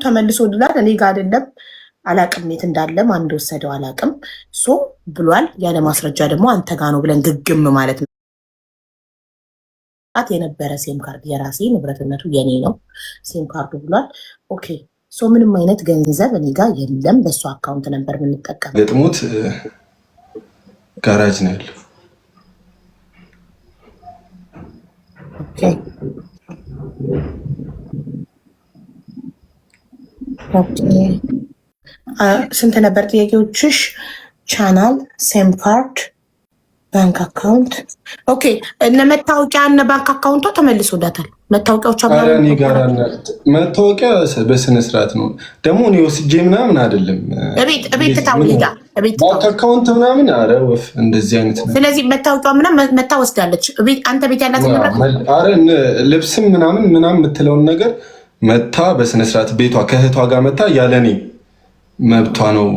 ተመልሶ ድላል እኔ ጋር አይደለም አላቅም የት እንዳለ ማን እንደወሰደው አላቅም ሶ ብሏል ያለ ማስረጃ ደግሞ አንተ ጋር ነው ብለን ግግም ማለት ነው የነበረ ሴም ካርድ የራሴ ንብረትነቱ የኔ ነው ሴም ካርዱ ብሏል ኦኬ ሶ ምንም አይነት ገንዘብ እኔ ጋር የለም በሱ አካውንት ነበር የምንጠቀም ገጥሞት ጋራጅ ነው ያለው ኦኬ ስንት ነበር ጥያቄዎችሽ? ቻናል፣ ሴም ካርድ፣ ባንክ አካውንት። ኦኬ እነ መታወቂያ እነ ባንክ አካውንቷ ተመልሶላታል። መታወቂያዎች መታወቂያ በስነ ስርዓት ነው ደግሞ እኔ ወስጄ ምናምን አይደለም እቤት ታውቂያ ባንክ አካውንት ምናምን አረ ወፍ እንደዚህ አይነት ነው። ስለዚህ መታወቂያ ምናምን መታ ወስዳለች። አንተ ቤት ያላት አረ ልብስም ምናምን የምትለውን ነገር መታ በስነ ስርዓት ቤቷ ከእህቷ ጋር መታ ያለኔ መብቷ ነው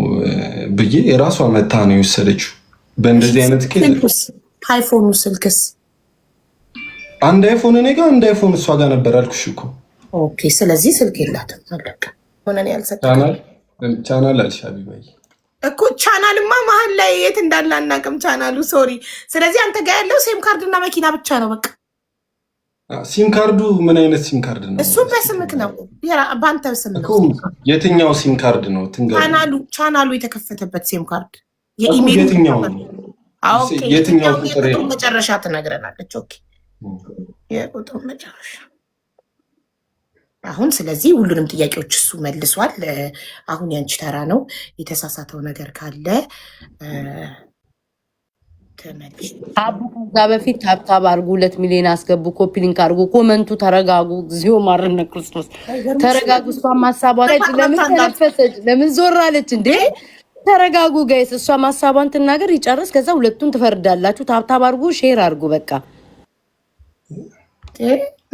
ብዬ የራሷ መታ ነው የወሰደችው። በእንደዚህ አይነት ኬዝ አይፎኑ ስልክስ አንድ አይፎን እኔ ጋር አንድ አይፎን እሷ ጋር ነበር አልኩሽ እኮ። ኦኬ ስለዚህ ስልክ የላትም አለቀ። ሆነን ያልሰጠኝ ቻናል አልሽ ሀቢባይ እኮ ቻናልማ መሀል ላይ የት እንዳለ አናውቅም ቻናሉ ሶሪ። ስለዚህ አንተ ጋር ያለው ሴም ካርድ እና መኪና ብቻ ነው በቃ። ሲም ካርዱ ምን አይነት ሲም ካርድ ነው? እሱ በስምክ ነው በአንተ ስም ነው። የትኛው ሲም ካርድ ነው? ቻናሉ የተከፈተበት ሲም ካርድ የኢሜል የትኛው ነው? የትኛው ቁጥር መጨረሻ ትነግረናለች። ኦኬ የቁጥር መጨረሻ አሁን ስለዚህ ሁሉንም ጥያቄዎች እሱ መልሷል። አሁን ያንቺ ተራ ነው። የተሳሳተው ነገር ካለ አቡ ከዛ በፊት ታብታብ አርጉ 2 ሚሊዮን አስገቡ ኮፒ ሊንክ አርጉ ኮመንቱ ተረጋጉ እግዚኦ ማረነ ክርስቶስ ተረጋጉ እሷ ማሳቧ ላይ ለምን ተነፈሰች ለምን ዞር አለች እንዴ ተረጋጉ ጋይስ እሷ ማሳቧን ትናገር ይጨርስ ከዛ ሁለቱን ትፈርዳላችሁ ታብታብ አርጉ ሼር አርጉ በቃ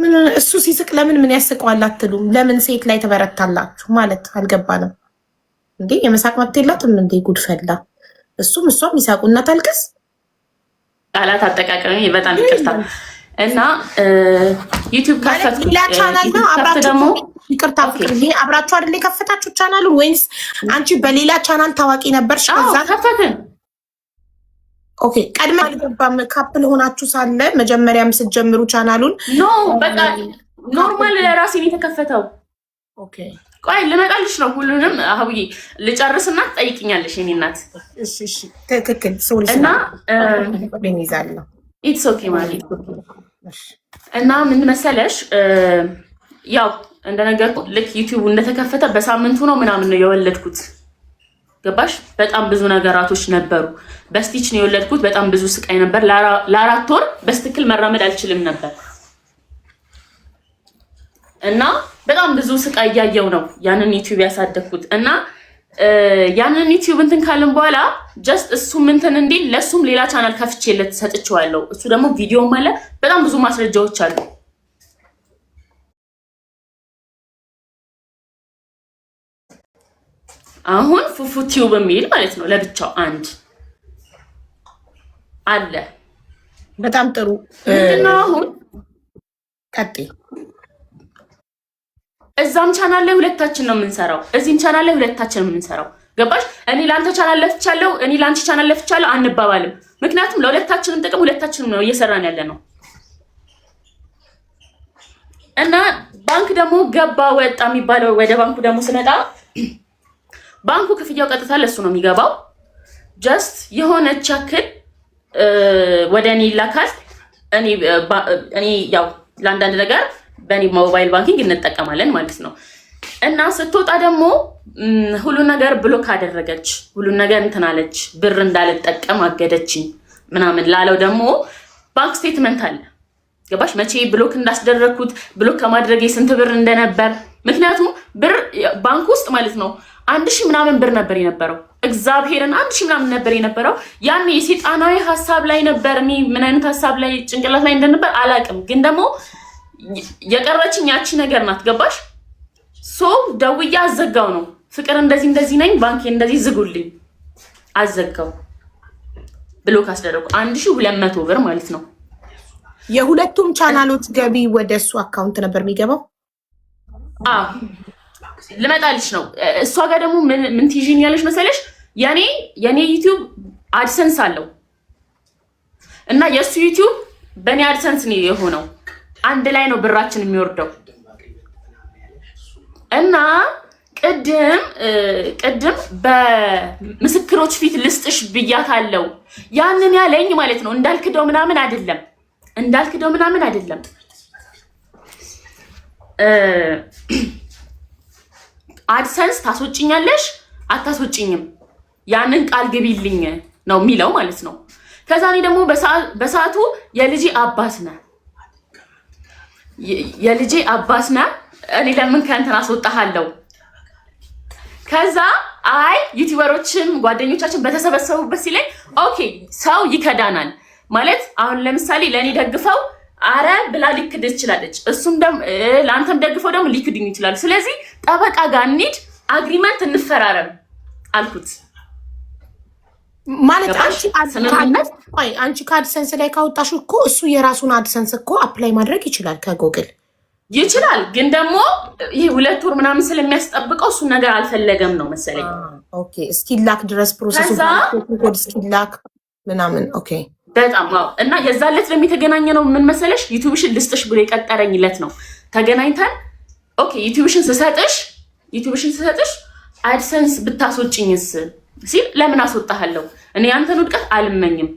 ምን እሱ ሲስቅ ለምን ምን ያስቀዋል አትሉም ለምን ሴት ላይ ተበረታላችሁ ማለት አልገባንም እንዴ የመሳቅ መብት የላትም እንዴ ጉድፈላ እሱም እሷም ይሳቁና ታልቅስ ቃላት አጠቃቀሚ በጣም ይቅርታ እና ዩቲዩብ ከፈትኩ ሌላ ቻናል ነው አብራችሁ ደግሞ ይቅርታ አብራችሁ አይደል የከፈታችሁ ቻናሉን ወይስ አንቺ በሌላ ቻናል ታዋቂ ነበርሽ ከዛ ከፈትን ኦኬ ቀድመ አልገባም ካፕል ሆናችሁ ሳለ መጀመሪያም ስትጀምሩ ቻናሉን ኖ በቃ ኖርማል ለራሴ ነው የተከፈተው ኦኬ ቆይ ልመጣልሽ ነው ሁሉንም አሁን ልጨርስና ትጠይቂኛለሽ የኔ እናት እሺ እሺ ትክክል ሶሪ እና በሚዛለው ኢትስ ኦኬ ማለት እና ምን መሰለሽ ያው እንደነገርኩ ልክ ዩቲዩብ እንደተከፈተ በሳምንቱ ነው ምናምን ነው የወለድኩት ገባሽ በጣም ብዙ ነገራቶች ነበሩ በስቲች ነው የወለድኩት በጣም ብዙ ስቃይ ነበር ለ4 ወር በስትክክል መራመድ አልችልም ነበር እና በጣም ብዙ ስቃይ ያያየው ነው ያንን ዩቲዩብ ያሳደግኩት እና ያንን ዩቲዩብ እንትን ካልን በኋላ ጀስት እሱም እንትን እንዲል ለሱም ሌላ ቻናል ከፍቼለት ሰጥቼዋለሁ እሱ ደግሞ ቪዲዮ ማለት በጣም ብዙ ማስረጃዎች አሉ አሁን ፉፉ ቲዩብ የሚል ማለት ነው ለብቻው አንድ አለ በጣም ጥሩ እና አሁን ቀጥይ እዛም ቻናል ላይ ሁለታችን ነው የምንሰራው እዚህም ቻናል ላይ ሁለታችን ነው የምንሰራው ገባሽ እኔ ላንተ ቻናል ለፍቻለሁ እኔ ላንቺ ቻናል ለፍቻለሁ አንባባልም ምክንያቱም ለሁለታችንም ጥቅም ሁለታችንም ነው እየሰራን ያለ ነው እና ባንክ ደግሞ ገባ ወጣ የሚባለው ወደ ባንኩ ደግሞ ስመጣ ባንኩ ክፍያው ቀጥታ ለሱ ነው የሚገባው ጀስት የሆነች ያክል ወደ እኔ ይላካል እኔ ያው ለአንዳንድ ነገር በእኔ ሞባይል ባንኪንግ እንጠቀማለን ማለት ነው እና ስትወጣ ደግሞ ሁሉን ነገር ብሎክ አደረገች ሁሉን ነገር እንትናለች ብር እንዳልጠቀም አገደችኝ ምናምን ላለው ደግሞ ባንክ ስቴትመንት አለ ገባሽ መቼ ብሎክ እንዳስደረግኩት ብሎክ ከማድረግ ስንት ብር እንደነበር ምክንያቱም ብር ባንክ ውስጥ ማለት ነው 1000 ምናምን ብር ነበር የነበረው እግዚአብሔርን 1000 ምናምን ነበር የነበረው ያኔ የሰይጣናዊ ሐሳብ ላይ ነበር ምን አይነት ሐሳብ ላይ ጭንቅላት ላይ እንደነበር አላቅም ግን ደግሞ የቀረችኝ ያቺ ነገር ናት ገባሽ ሶ ደውያ አዘጋው ነው ፍቅር እንደዚህ ነኝ ባንክ እንደዚህ ዝጉልኝ አዘጋው ብሎክ አስደረጉ 1200 ብር ማለት ነው የሁለቱም ቻናሎች ገቢ ወደሱ አካውንት ነበር የሚገባው ልመጣልሽ ነው። እሷ ጋር ደግሞ ምን ትይዥኛለሽ መሰለሽ? የኔ ዩቲዩብ አድሰንስ አለው እና የእሱ ዩቲዩብ በእኔ አድሰንስ ነው የሆነው። አንድ ላይ ነው ብራችን የሚወርደው እና ቅድም በምስክሮች ፊት ልስጥሽ ብያታለሁ። ያንን ያለኝ ማለት ነው እንዳልክደው ምናምን አይደለም። አድሰንስ ታስወጭኛለሽ አታስወጭኝም፣ ያንን ቃል ግቢልኝ ነው የሚለው ማለት ነው። ከዛ እኔ ደግሞ በሰዓቱ የልጄ አባስ ነህ እኔ ለምን ከእንትን አስወጣሃለሁ? ከዛ አይ ዩቲዩበሮችም ጓደኞቻችን በተሰበሰቡበት ሲለኝ ኦኬ ሰው ይከዳናል ማለት አሁን ለምሳሌ ለእኔ ደግፈው አረ ብላ ሊክድ ትችላለች፣ እሱም ለአንተም ደግፈው ደግሞ ሊክድኝ ይችላሉ። ስለዚህ ጠበቃ ጋር እንሂድ፣ አግሪመንት እንፈራረም አልኩት። ማለት አንቺ ከአድሰንስ ላይ ካወጣሽ እኮ እሱ የራሱን አድሰንስ እኮ አፕላይ ማድረግ ይችላል ከጎግል ይችላል። ግን ደግሞ ይሄ 2 ወር ምናምን ስለሚያስጠብቀው እሱ ነገር አልፈለገም ነው መሰለኝ። ኦኬ እስኪላክ ድረስ ፕሮሰሱ እስኪላክ ምናምን ኦኬ በጣም እና የዛለት ለሚተገናኘ ነው ምን መሰለሽ ዩቲዩብሽን ልስጥሽ ብሎ የቀጠረኝለት ነው። ተገናኝተን ኦኬ ዩቲዩብሽን ስሰጥሽ አድሰንስ ብታስወጭኝስ ሲል ለምን አስወጣሃለሁ? እኔ አንተን ውድቀት አልመኝም።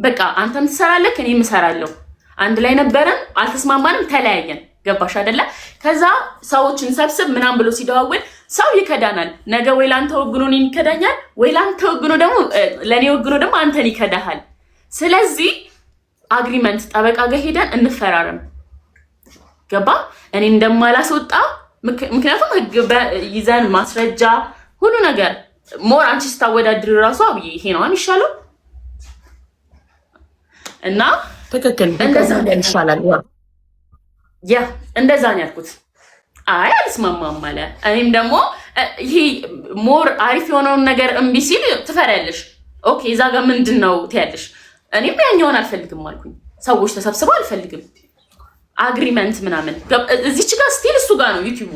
በቃ አንተም ትሰራለህ እኔም እሰራለሁ። አንድ ላይ ነበረን፣ አልተስማማንም፣ ተለያየን። ገባሽ አይደለ? ከዛ ሰዎችን ሰብስብ ምናምን ብሎ ሲደዋውል ሰው ይከዳናል። ነገ ወይ ላንተ ወግኖ እኔን ይከዳኛል፣ ወይ ላንተ ወግኖ ደግሞ ለኔ ወግኖ ደግሞ አንተን ይከዳሃል። ስለዚህ አግሪመንት ጠበቃ ጋር ሄደን እንፈራረም። ገባ? እኔ እንደማላስወጣ ምክንያቱም ህግ ይዘን ማስረጃ ሁሉ ነገር ሞር አንቺ ስታወዳድር ራሱ አብይ ይሄ ነው የሚሻለው እና ትክክል እንደዛ ይሻላል። እንደዛ ነው ያልኩት። አይ አልስማማም አለ። እኔም ደግሞ ይሄ ሞር አሪፍ የሆነውን ነገር እምቢ ሲል ትፈሪያለሽ። ኦኬ እዛ ጋር ምንድን ነው ትያለሽ። እኔም ያኛውን አልፈልግም አልኩኝ። ሰዎች ተሰብስበው አልፈልግም አግሪመንት ምናምን እዚች ጋር ስቲል እሱ ጋር ነው ዩቲዩቡ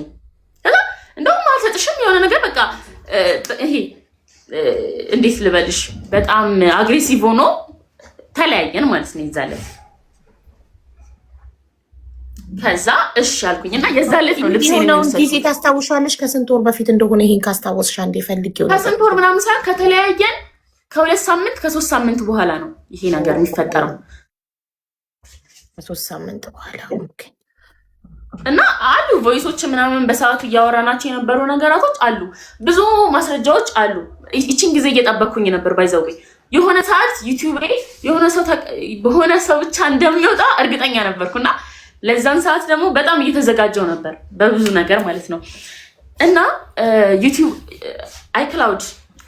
እና እንደውም አልሰጥሽም የሆነ ነገር በቃ ይሄ እንዴት ልበልሽ በጣም አግሬሲቭ ሆኖ ተለያየን ማለት ነው ይዛለት። ከዛ እሺ አልኩኝና የዛለት ነው ልብስ ነው ጊዜ ታስታውሻለሽ? ከስንት ወር በፊት እንደሆነ ይሄን ካስታወስሽ አንዴ ፈልጊው። ከስንት ወር ምናምን ሳይሆን ከተለያየን ከ2 ሳምንት ከ3 ሳምንት በኋላ ነው ይሄ ነገር የሚፈጠረው። ከ3 ሳምንት በኋላ ኦኬ። እና አሉ ቮይሶች ምናምን በሰዓቱ እያወራናቸው የነበሩ ነገራቶች አሉ፣ ብዙ ማስረጃዎች አሉ። ይቺን ጊዜ እየጠበቅኩኝ ነበር። ባይዘው የሆነ ሰዓት ዩቲዩብ ላይ በሆነ ሰው ብቻ እንደሚወጣ እርግጠኛ ነበርኩና ለዛን ሰዓት ደግሞ በጣም እየተዘጋጀው ነበር በብዙ ነገር ማለት ነው። እና ዩቲዩብ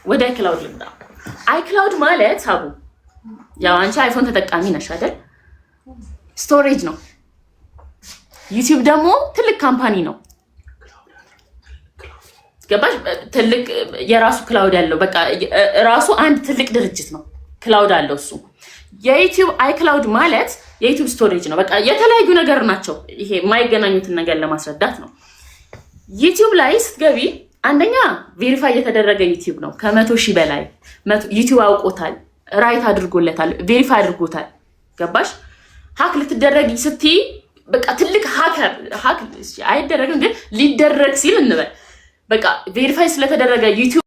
ወደ አይክላውድ ልምጣ። አይክላውድ ማለት አቡ ያው አንቺ አይፎን ተጠቃሚ ነሽ አይደል? ስቶሬጅ ነው። ዩቲዩብ ደግሞ ትልቅ ካምፓኒ ነው። ገባሽ? ትልቅ የራሱ ክላውድ ያለው በቃ ራሱ አንድ ትልቅ ድርጅት ነው። ክላውድ አለው እሱ። የዩቲዩብ አይክላውድ ማለት የዩቲዩብ ስቶሬጅ ነው። በቃ የተለያዩ ነገር ናቸው። ይሄ የማይገናኙትን ነገር ለማስረዳት ነው። ዩቲዩብ ላይ ስትገቢ አንደኛ ቬሪፋይ የተደረገ ዩቲዩብ ነው። ከ100,000 በላይ ዩቲዩብ አውቆታል፣ ራይት አድርጎለታል፣ ቬሪፋይ አድርጎታል። ገባሽ? ሀክ ልትደረጊ ስትይ በቃ ትልቅ ሀክ አይደረግም፣ ግን ሊደረግ ሲል እንበል በቃ ቬሪፋይ ስለተደረገ ዩቲዩብ